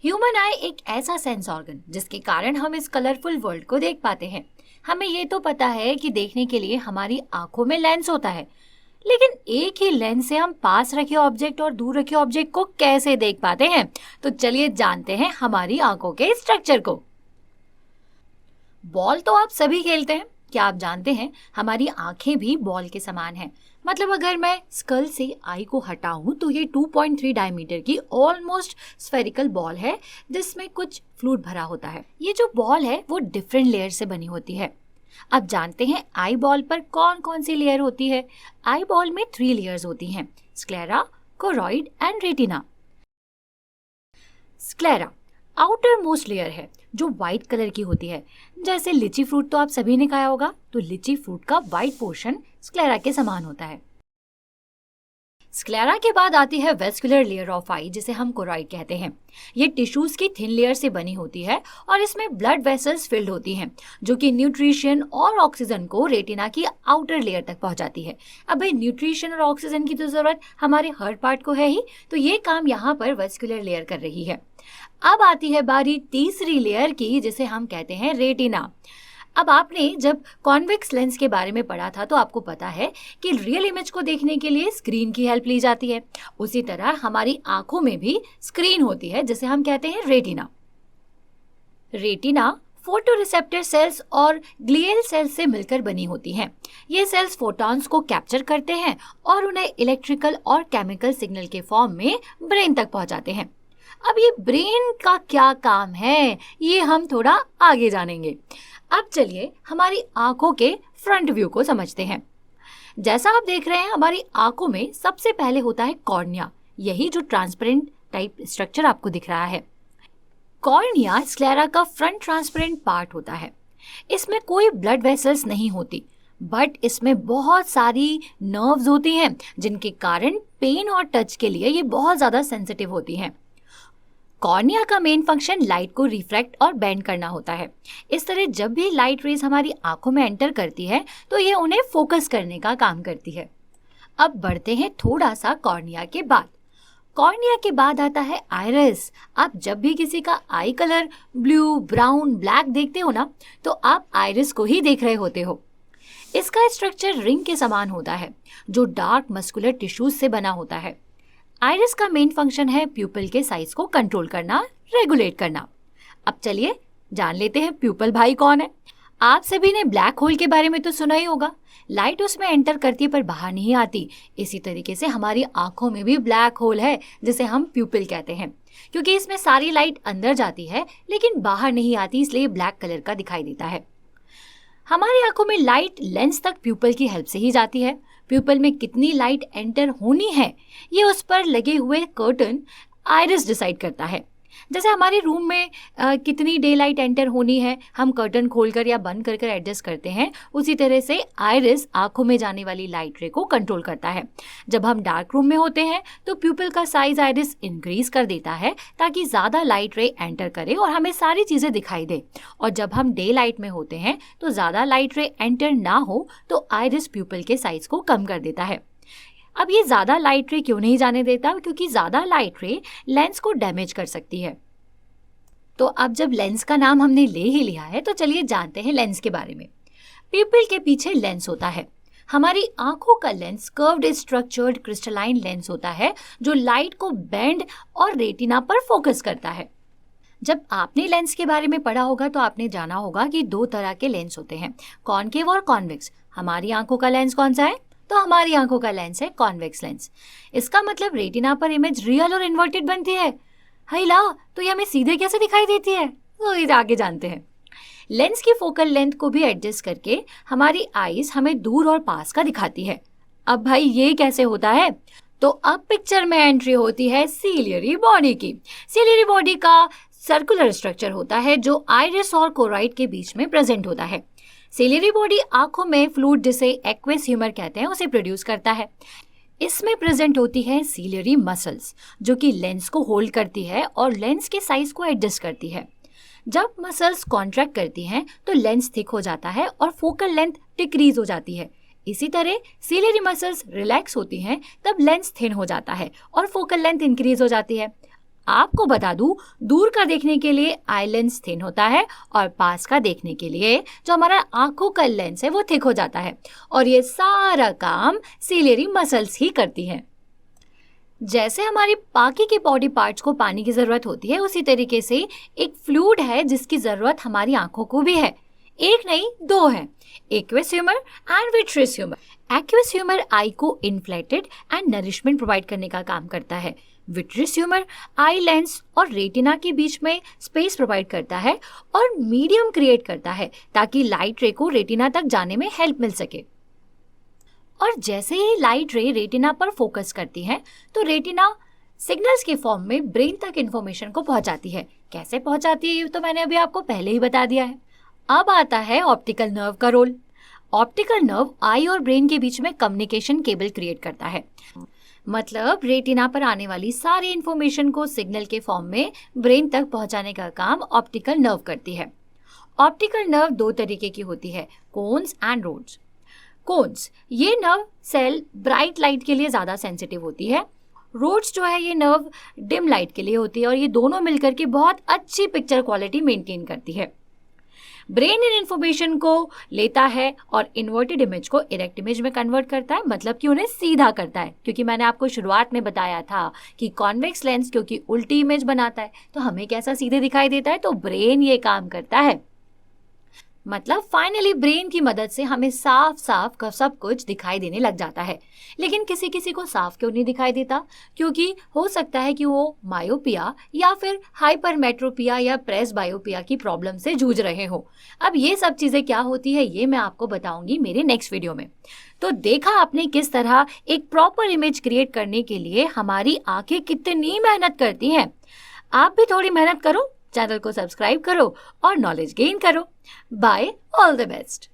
Human आई एक ऐसा sense organ जिसके कारण हम इस कलरफुल वर्ल्ड को देख पाते हैं। हमें ये तो पता है कि देखने के लिए हमारी आंखों में लेंस होता है, लेकिन एक ही लेंस से हम पास रखे ऑब्जेक्ट और दूर रखे ऑब्जेक्ट को कैसे देख पाते हैं। तो चलिए जानते हैं हमारी आंखों के स्ट्रक्चर को। बॉल तो आप सभी खेलते हैं। क्या आप जानते हैं हमारी आंखें भी बॉल के समान हैं। मतलब अगर मैं स्कल से आई को हटाऊं तो ये 2.3 डायमीटर की ऑलमोस्ट स्फेरिकल बॉल है जिसमें कुछ फ्लूइड भरा होता है। ये जो बॉल है वो डिफरेंट लेयर से बनी होती है। अब जानते हैं आई बॉल पर कौन कौन सी लेयर होती है। आई बॉल में 3 लेयर्स होती हैं, sclera, choroid and retina. Sclera outer most layer है जो व्हाइट कलर की होती है। जैसे लीची फ्रूट तो आप सभी ने खाया होगा, तो लीची फ्रूट का व्हाइट पोर्शन स्क्लेरा के समान होता है। स्क्लेरा के बाद आती है वेस्कुलर लेयर ऑफ आई जिसे हम कोरॉइड कहते हैं। ये टिश्यूज की थिन लेयर से बनी होती है और इसमें ब्लड वेसल्स फिल्ड होती हैं जो कि न्यूट्रिशन और ऑक्सीजन को रेटिना की आउटर लेयर तक पहुंचाती है। अब भाई न्यूट्रिशन और ऑक्सीजन की तो जरूरत हमारे हर पार्ट को है ही, तो ये काम यहाँ पर वेस्कुलर लेयर कर रही है। अब आती है बारी तीसरी लेयर की जिसे हम कहते हैं रेटिना। अब आपने जब कॉन्वेक्स लेंस के बारे में पढ़ा था तो आपको पता है कि रियल इमेज को देखने के लिए स्क्रीन की हेल्प ली जाती है। उसी तरह हमारी आंखों में भी स्क्रीन होती है जिसे हम कहते हैं रेटिना। रेटिना फोटोरिसेप्टर सेल्स और ग्लियल सेल्स से मिलकर बनी होती हैं। ये सेल्स फोटॉन्स को कैप्चर करते हैं और उन्हें इलेक्ट्रिकल और केमिकल सिग्नल के फॉर्म में ब्रेन तक पहुंचाते हैं। अब ये ब्रेन का क्या काम है ये हम थोड़ा आगे जानेंगे। अब चलिए हमारी आंखों के फ्रंट व्यू को समझते हैं। जैसा आप देख रहे हैं हमारी आंखों में सबसे पहले होता है कॉर्निया, यही जो ट्रांसपेरेंट टाइप स्ट्रक्चर आपको दिख रहा है। कॉर्निया स्क्लेरा का फ्रंट ट्रांसपेरेंट पार्ट होता है। इसमें कोई ब्लड वेसल्स नहीं होती, बट इसमें बहुत सारी नर्व्स होती हैं जिनके कारण पेन और टच के लिए ये बहुत ज्यादा सेंसिटिव होती हैं। कॉर्निया का मेन फंक्शन लाइट को रिफ्रैक्ट और बेंड करना होता है। इस तरह जब भी लाइट रेज हमारी आंखों में एंटर करती है तो ये उन्हें फोकस करने का काम करती है। अब बढ़ते हैं थोड़ा सा कॉर्निया के बाद। कॉर्निया के बाद आता है आइरिस। आप जब भी किसी का आई कलर ब्लू, ब्राउन, ब्लैक देखते हो ना, तो आप आइरिस को ही देख रहे होते हो। इसका स्ट्रक्चर रिंग के समान होता है जो डार्क मस्कुलर टिश्यूज से बना होता है। आइरिस का मेन फंक्शन है प्यूपिल के साइज को कंट्रोल करना, रेगुलेट करना। अब चलिए जान लेते हैं प्यूपिल भाई कौन है। आप सभी ने ब्लैक होल के बारे में तो सुना ही होगा। लाइट उसमें एंटर करती है पर बाहर नहीं आती। इसी तरीके से हमारी आंखों में भी ब्लैक होल है जिसे हम प्यूपिल कहते हैं, क्योंकि इसमें सारी लाइट अंदर जाती है लेकिन बाहर नहीं आती, इसलिए ब्लैक कलर का दिखाई देता है। हमारी आंखों में लाइट लेंस तक प्यूपिल की हेल्प से ही जाती है। प्यूपिल में कितनी लाइट एंटर होनी है ये उस पर लगे हुए कर्टन आइरिस डिसाइड करता है। जैसे हमारे रूम में कितनी डे लाइट एंटर होनी है हम कर्टन खोलकर या बंद कर एडजस्ट करते हैं, उसी तरह से आइरिस आंखों में जाने वाली लाइट रे को कंट्रोल करता है। जब हम डार्क रूम में होते हैं तो प्यूपिल का साइज आइरिस इंक्रीज कर देता है ताकि ज्यादा लाइट रे एंटर करे और हमें सारी चीजें दिखाई दे। और जब हम डे लाइट में होते हैं तो ज्यादा लाइट रे एंटर ना हो तो आइरिस प्यूपिल के साइज को कम कर देता है। अब ये ज्यादा लाइट रे क्यों नहीं जाने देता, क्योंकि ज्यादा लाइट रे लेंस को डैमेज कर सकती है। तो अब जब लेंस का नाम हमने ले ही लिया है तो चलिए जानते हैं लेंस के बारे में। प्यूपिल के पीछे लेंस होता है। हमारी आंखों का lens curved structured crystalline lens होता है जो लाइट को बेंड और रेटिना पर फोकस करता है। जब आपने लेंस के बारे में पढ़ा होगा तो आपने जाना होगा कि 2 तरह के लेंस होते हैं, कॉनकेव और कॉन्वेक्स। हमारी आंखों का लेंस कौन सा है? तो हमारी आंखों का लेंस है कॉन्वेक्स लेंस। इसका मतलब रेटिना पर इमेज रियल और इन्वर्टेड बनती है। हैला, तो ये हमें सीधे कैसे दिखाई देती है? तो ये आगे जानते हैं। लेंस की फोकल लेंथ को भी एडजस्ट करके हमारी आईज हमें दूर और पास का दिखाती है। अब भाई ये कैसे होता है? तो अब पिक्चर में एंट्री होती है सीलियरी बॉडी की। सीलियरी बॉडी का सर्कुलर स्ट्रक्चर होता है जो आइरिस और कोरॉइड के बीच में प्रेजेंट होता है। सीलियरी बॉडी आंखों में फ्लूइड जिसे एक्वेस ह्यूमर कहते हैं उसे प्रोड्यूस करता है। इसमें प्रेजेंट होती है सीलियरी मसल्स जो कि लेंस को होल्ड करती है और लेंस के साइज को एडजस्ट करती है। जब मसल्स कॉन्ट्रैक्ट करती हैं तो लेंस थिक हो जाता है और फोकल लेंथ डिक्रीज हो जाती है। इसी तरह सीलियरी मसल्स रिलैक्स होती हैं तब लेंस थिन हो जाता है और फोकल लेंथ इंक्रीज हो जाती है। आपको बता दूं, दूर का देखने के लिए आई लेंस थिन होता है और पास का देखने के लिए जो हमारा आंखों का लेंस है वो थिक हो जाता है, और ये सारा काम सिलियरी मसल्स ही करती हैं। जैसे हमारी बाकी के बॉडी पार्ट्स को पानी की जरूरत होती है, उसी तरीके से एक फ्लूइड है जिसकी जरूरत हमारी आंखों को भी है। एक नहीं, दो है, aqueous humour and vitreous humour. Aqueous humour I को इन्फ्लेटेड एंड नरिशमेंट प्रोवाइड करने का काम करता है। विट्रियस ह्यूमर आई लेंस और रेटिना के बीच में स्पेस प्रोवाइड करता है और मीडियम क्रिएट करता है ताकि लाइट रे को रेटिना तक जाने में हेल्प मिल सके। और जैसे ही लाइट रे रेटिना पर फोकस करती है तो रेटिना सिग्नल्स के फॉर्म में ब्रेन तक इंफॉर्मेशन को पहुंचाती है। कैसे पहुंचाती है ये तो मैंने अभी आपको पहले ही बता दिया है। अब आता है ऑप्टिकल नर्व का रोल। ऑप्टिकल नर्व आई और ब्रेन के बीच में कम्युनिकेशन केबल क्रिएट करता है। मतलब रेटिना पर आने वाली सारी इंफॉर्मेशन को सिग्नल के फॉर्म में ब्रेन तक पहुंचाने का काम ऑप्टिकल नर्व करती है। ऑप्टिकल नर्व दो तरीके की होती है, कोन्स एंड रोड्स। कोन्स, ये नर्व सेल ब्राइट लाइट के लिए ज़्यादा सेंसिटिव होती है। रोड्स जो है ये नर्व डिम लाइट के लिए होती है, और ये दोनों मिलकर के बहुत अच्छी पिक्चर क्वालिटी मेंटेन करती है। ब्रेन इन इन्फॉर्मेशन को लेता है और इन्वर्टेड इमेज को इरेक्ट इमेज में कन्वर्ट करता है, मतलब कि उन्हें सीधा करता है। क्योंकि मैंने आपको शुरुआत में बताया था कि कॉन्वेक्स लेंस क्योंकि उल्टी इमेज बनाता है तो हमें कैसा सीधे दिखाई देता है, तो ब्रेन ये काम करता है। मतलब फाइनली ब्रेन की मदद से हमें साफ साफ सब कुछ दिखाई देने लग जाता है। लेकिन किसी किसी को साफ क्यों नहीं दिखाई देता? क्योंकि हो सकता है कि वो मायोपिया या फिर हाइपरमेट्रोपिया या प्रेस बायोपिया की प्रॉब्लम से जूझ रहे हो। अब ये सब चीजें क्या होती है ये मैं आपको बताऊंगी मेरे नेक्स्ट वीडियो में। तो देखा आपने किस तरह एक प्रॉपर इमेज क्रिएट करने के लिए हमारी आंखें कितनी मेहनत करती हैं। आप भी थोड़ी मेहनत करो, चैनल को सब्सक्राइब करो और नॉलेज गेन करो। Bye, all the best.